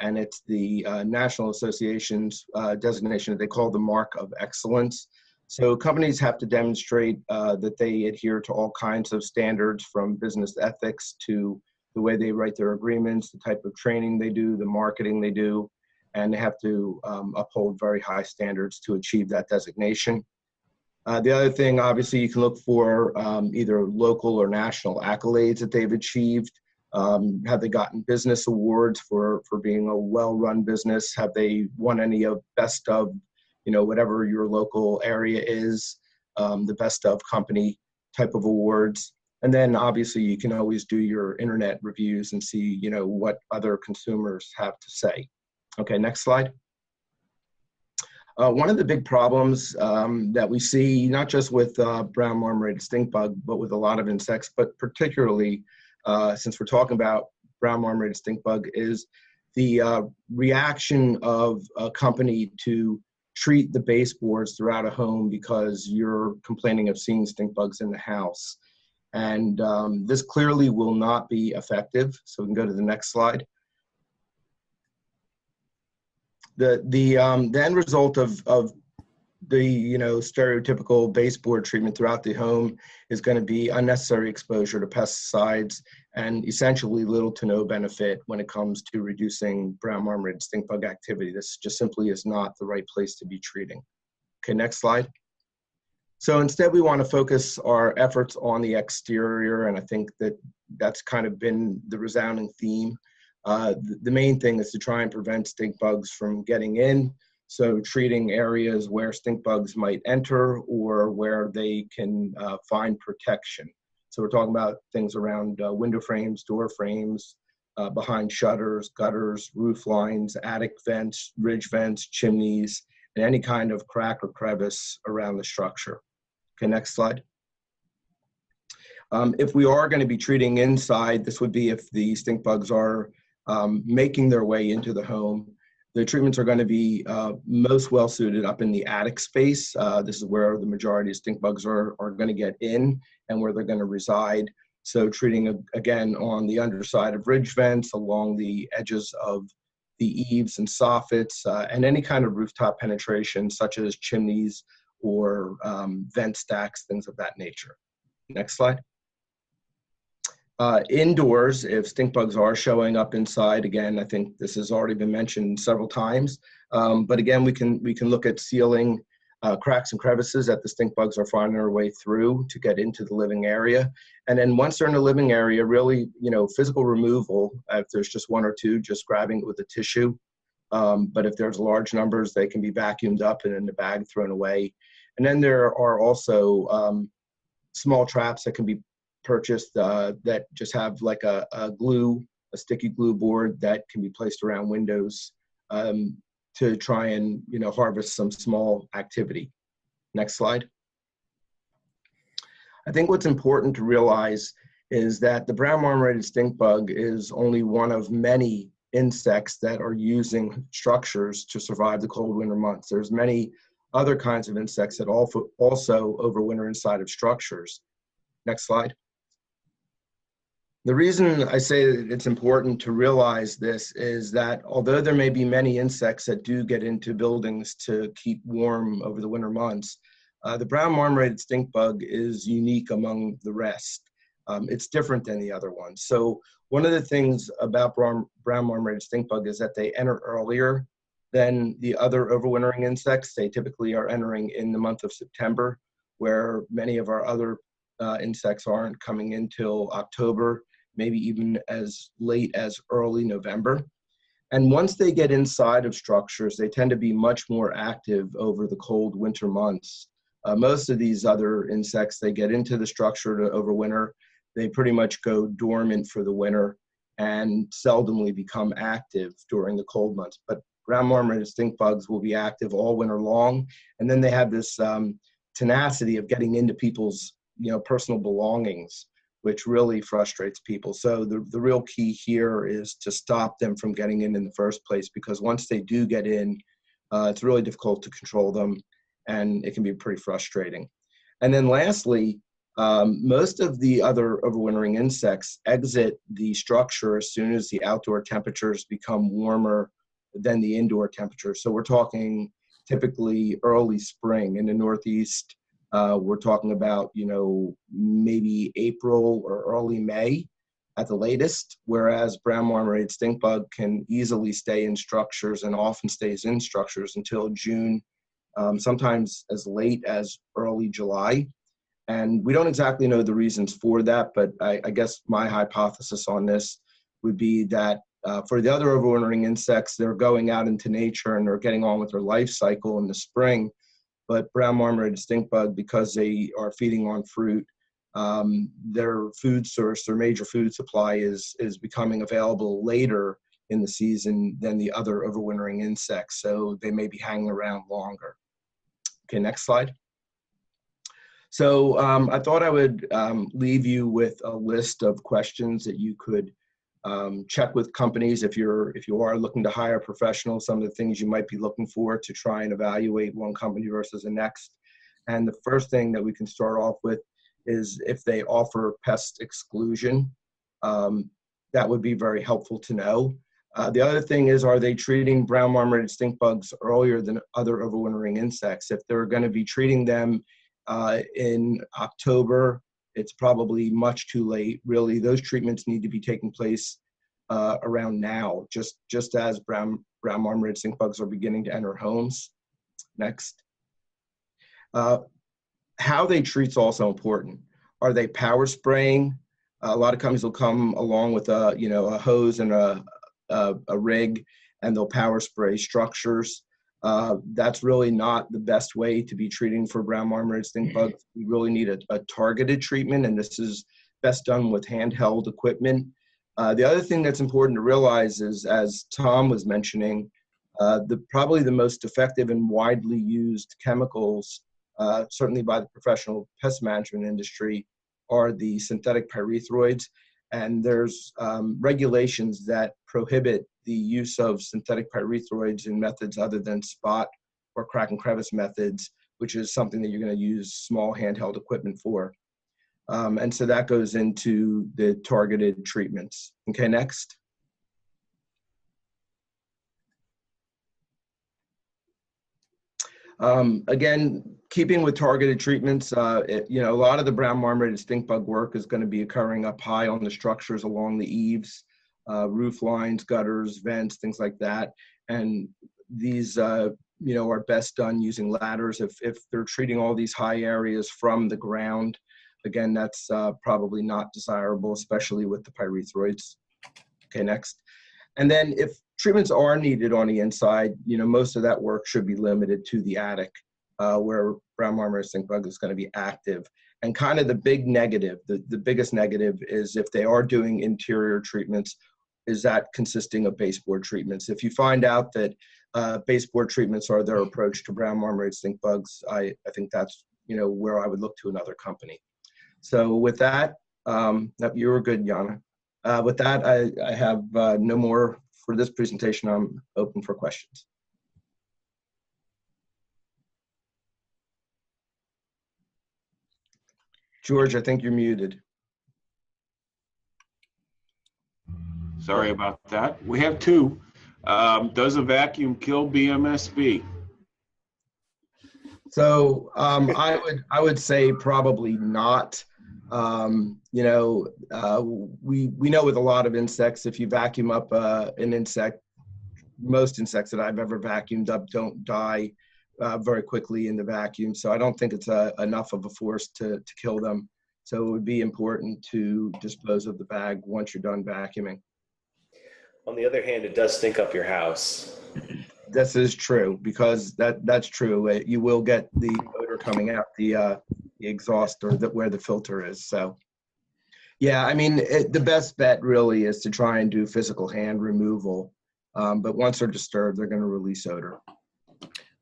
and it's the National Association's designation that they call the Mark of Excellence. So companies have to demonstrate that they adhere to all kinds of standards, from business ethics to the way they write their agreements, the type of training they do, the marketing they do, and they have to uphold very high standards to achieve that designation. The other thing, obviously, you can look for either local or national accolades that they've achieved. Have they gotten business awards for being a well-run business? Have they won any of best of, whatever your local area is, the best of company type of awards? And then obviously you can always do your internet reviews and see, what other consumers have to say. Okay, next slide. One of the big problems that we see, not just with brown marmorated stink bug, but with a lot of insects, but particularly since we're talking about brown marmorated stink bug, is the reaction of a company to treat the baseboards throughout a home because you're complaining of seeing stink bugs in the house. And this clearly will not be effective. So we can go to the next slide. The end result of the stereotypical baseboard treatment throughout the home is going to be unnecessary exposure to pesticides and essentially little to no benefit when it comes to reducing brown marmorated stink bug activity. This just simply is not the right place to be treating. Okay, next slide. So instead, we want to focus our efforts on the exterior, and I think that that's kind of been the resounding theme. The main thing is to try and prevent stink bugs from getting in, so treating areas where stink bugs might enter or where they can find protection. So we're talking about things around window frames, door frames, behind shutters, gutters, roof lines, attic vents, ridge vents, chimneys, and any kind of crack or crevice around the structure. Okay, next slide. If we are going to be treating inside, this would be if the stink bugs are making their way into the home. The treatments are going to be most well suited up in the attic space. This is where the majority of stink bugs are going to get in and where they're going to reside. So treating again on the underside of ridge vents, along the edges of the eaves and soffits, and any kind of rooftop penetration such as chimneys or vent stacks, things of that nature. Next slide. Indoors, if stink bugs are showing up inside, again, I think this has already been mentioned several times, but again, we can look at sealing cracks and crevices that the stink bugs are finding their way through to get into the living area. And then once they're in the living area, really, physical removal, if there's just one or two, just grabbing it with a tissue. But if there's large numbers, they can be vacuumed up and in the bag thrown away. And then there are also small traps that can be purchased that just have like a sticky glue board that can be placed around windows to try and harvest some small activity. Next slide. I think what's important to realize is that the brown marmorated stink bug is only one of many insects that are using structures to survive the cold winter months. There's many other kinds of insects that also overwinter inside of structures. Next slide. The reason I say that it's important to realize this is that although there may be many insects that do get into buildings to keep warm over the winter months, the brown marmorated stink bug is unique among the rest. It's different than the other ones. So one of the things about brown marmorated stink bug is that they enter earlier than the other overwintering insects. They typically are entering in the month of September, where many of our other insects aren't coming in till October, maybe even as late as early November. And once they get inside of structures, they tend to be much more active over the cold winter months. Most of these other insects, they get into the structure to overwinter. They pretty much go dormant for the winter and seldomly become active during the cold months. But brown marmorated stink bugs will be active all winter long. And then they have this tenacity of getting into people's personal belongings, which really frustrates people. So the real key here is to stop them from getting in the first place, because once they do get in, it's really difficult to control them, and it can be pretty frustrating. And then lastly, most of the other overwintering insects exit the structure as soon as the outdoor temperatures become warmer than the indoor temperature. So we're talking typically early spring. In the Northeast, we're talking about, maybe April or early May at the latest, whereas brown marmorated stink bug can easily stay in structures and often stays in structures until June, sometimes as late as early July. And we don't exactly know the reasons for that, but I guess my hypothesis on this would be that for the other overwintering insects, they're going out into nature and they're getting on with their life cycle in the spring. But brown marmorated stink bug, because they are feeding on fruit, their food source, their major food supply is becoming available later in the season than the other overwintering insects. So they may be hanging around longer. Okay, next slide. So I thought I would leave you with a list of questions that you could check with companies if you are looking to hire professionals, some of the things you might be looking for to try and evaluate one company versus the next. And the first thing that we can start off with is if they offer pest exclusion. That would be very helpful to know. The other thing is, are they treating brown marmorated stink bugs earlier than other overwintering insects? If they're going to be treating them in October, it's probably much too late. Really, those treatments need to be taking place around now, just as brown marmorated stink bugs are beginning to enter homes. Next. How they treat is also important. Are they power spraying? A lot of companies will come along with a hose and a rig, and they'll power spray structures. That's really not the best way to be treating for brown marmorated stink bugs. We really need a targeted treatment, and this is best done with handheld equipment. The other thing that's important to realize is, as Tom was mentioning, probably the most effective and widely used chemicals, certainly by the professional pest management industry, are the synthetic pyrethroids. And there's regulations that prohibit the use of synthetic pyrethroids in methods other than spot or crack and crevice methods, which is something that you're going to use small handheld equipment for. And so that goes into the targeted treatments. Okay, next. Again, keeping with targeted treatments, a lot of the brown marmorated stink bug work is going to be occurring up high on the structures along the eaves, roof lines, gutters, vents, things like that. And these, are best done using ladders. If they're treating all these high areas from the ground, again, that's probably not desirable, especially with the pyrethroids. Okay, next. And then if treatments are needed on the inside, most of that work should be limited to the attic, where brown marmorated stink bug is going to be active. And kind of the big negative, the biggest negative is if they are doing interior treatments, is that consisting of baseboard treatments. If you find out that baseboard treatments are their approach to brown marmorated stink bugs, I think that's where I would look to another company. So with that, you were good, Jana. With that, I have no more for this presentation. I'm open for questions. George, I think you're muted. Sorry about that. We have two. Does a vacuum kill BMSB? So I would say probably not. We know with a lot of insects, if you vacuum up an insect, most insects that I've ever vacuumed up don't die very quickly in the vacuum. So I don't think it's enough of a force to kill them. So it would be important to dispose of the bag once you're done vacuuming. On the other hand, it does stink up your house. This is true, because that's true. You will get the odor coming out the exhaust or where the filter is. So yeah, I mean, the best bet really is to try and do physical hand removal. But once they're disturbed, they're going to release odor.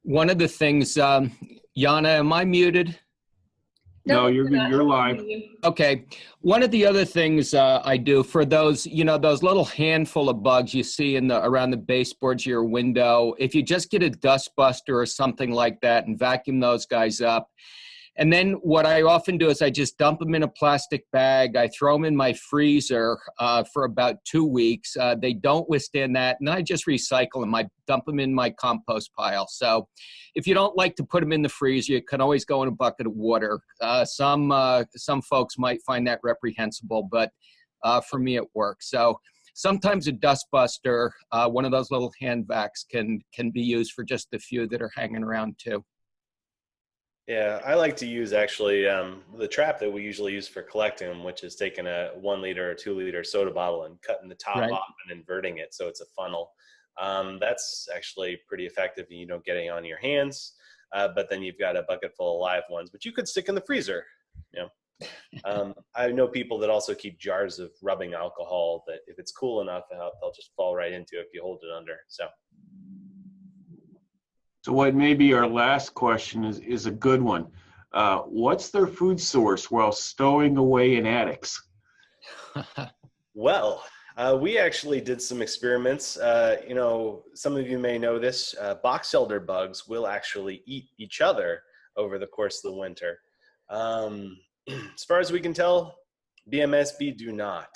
One of the things, Jana, am I muted? No, you're live. Okay. One of the other things I do for those, those little handful of bugs you see around the baseboards of your window, if you just get a dust buster or something like that and vacuum those guys up. And then what I often do is I just dump them in a plastic bag. I throw them in my freezer for about 2 weeks. They don't withstand that. And I just recycle them. I dump them in my compost pile. So if you don't like to put them in the freezer, you can always go in a bucket of water. Some folks might find that reprehensible, but for me it works. So sometimes a dust buster, one of those little hand vacs can be used for just the few that are hanging around too. Yeah, I like to use actually the trap that we usually use for collecting them, which is taking a 1 liter or 2 liter soda bottle and cutting the top off and inverting it so it's a funnel. That's actually pretty effective, and you don't get any on your hands, but then you've got a bucket full of live ones, which you could stick in the freezer. I know people that also keep jars of rubbing alcohol that if it's cool enough, they'll just fall right into it if you hold it under. So what may be our last question is a good one. What's their food source while stowing away in attics? Well, we actually did some experiments. Some of you may know this. Box elder bugs will actually eat each other over the course of the winter. As far as we can tell, BMSB do not.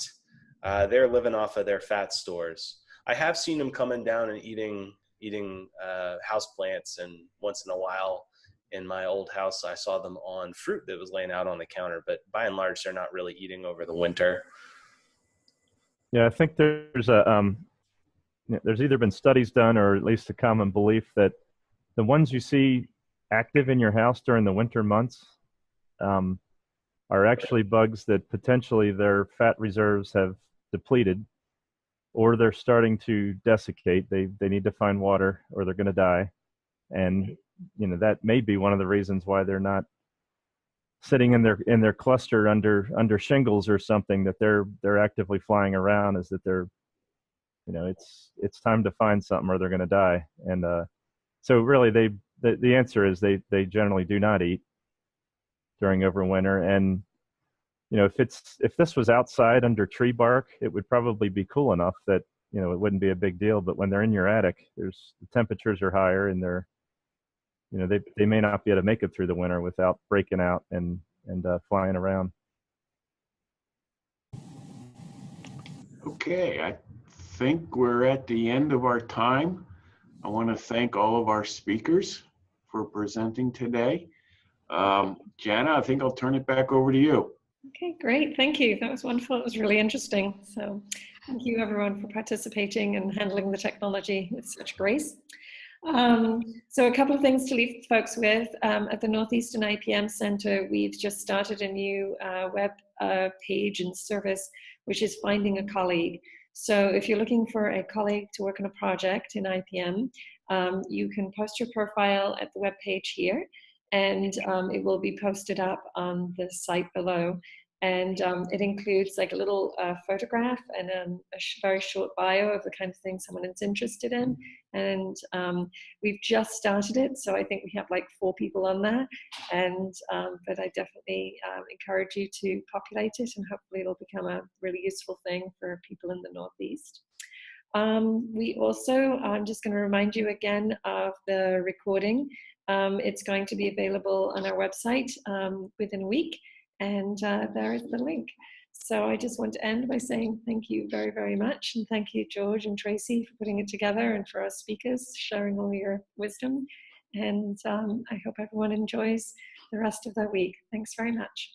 They're living off of their fat stores. I have seen them coming down and eating house plants, and once in a while in my old house I saw them on fruit that was laying out on the counter, but by and large they're not really eating over the winter. Yeah, I think there's there's either been studies done or at least a common belief that the ones you see active in your house during the winter months are actually bugs that potentially their fat reserves have depleted, or they're starting to desiccate. They need to find water or they're going to die. And that may be one of the reasons why they're not sitting in their cluster under shingles or something, that they're actively flying around, is that they're it's time to find something or they're going to die. And so really the answer is they generally do not eat during overwinter. And if this was outside under tree bark, it would probably be cool enough that it wouldn't be a big deal. But when they're in your attic, the temperatures are higher, and they may not be able to make it through the winter without breaking out and flying around. Okay, I think we're at the end of our time. I want to thank all of our speakers for presenting today. Jana, I think I'll turn it back over to you. Okay, great. Thank you. That was wonderful. It was really interesting. So thank you everyone for participating and handling the technology with such grace. So a couple of things to leave folks with. At the Northeastern IPM Center, we've just started a new web page and service, which is Finding a Colleague. So if you're looking for a colleague to work on a project in IPM, you can post your profile at the web page here, and it will be posted up on the site below. And it includes like a little photograph and a very short bio of the kind of thing someone is interested in. And we've just started it, so I think we have like 4 people on there. And but I definitely encourage you to populate it, and hopefully it'll become a really useful thing for people in the Northeast. We also, I'm just going to remind you again of the recording. It's going to be available on our website within a week. And there is the link. So I just want to end by saying thank you very, very much. And thank you, George and Tracy, for putting it together, and for our speakers, sharing all your wisdom. And I hope everyone enjoys the rest of their week. Thanks very much.